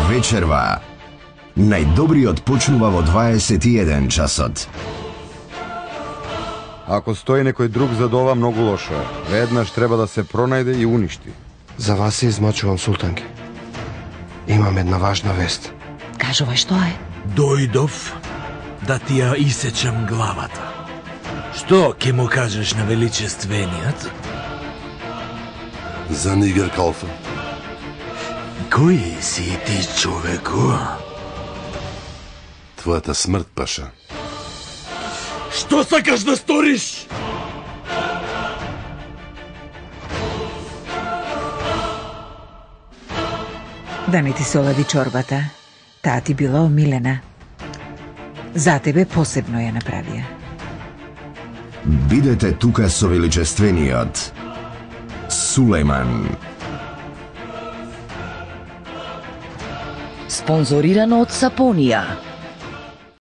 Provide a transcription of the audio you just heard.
Вечерва. Најдобриот почнува во 21 часот. Ако стои некој друг зад ова, многу лошо е. Веднаш треба да се пронајде и уништи. За вас се измачувам, султанке. Имам една важна вест. Кажувај што е? Дојдов да ти ја исечам главата. Што ќе му кажеш на величествениот? За Нигер Калфа. Кој си ти, човеку? Твојата смрт, паша. Што сакаш да сториш? Да не ти се олади чорбата. Таа ти била омилена. За тебе посебно ја направија. Бидете тука со величествениот Сулејман. Спонзорирано од Сапонија.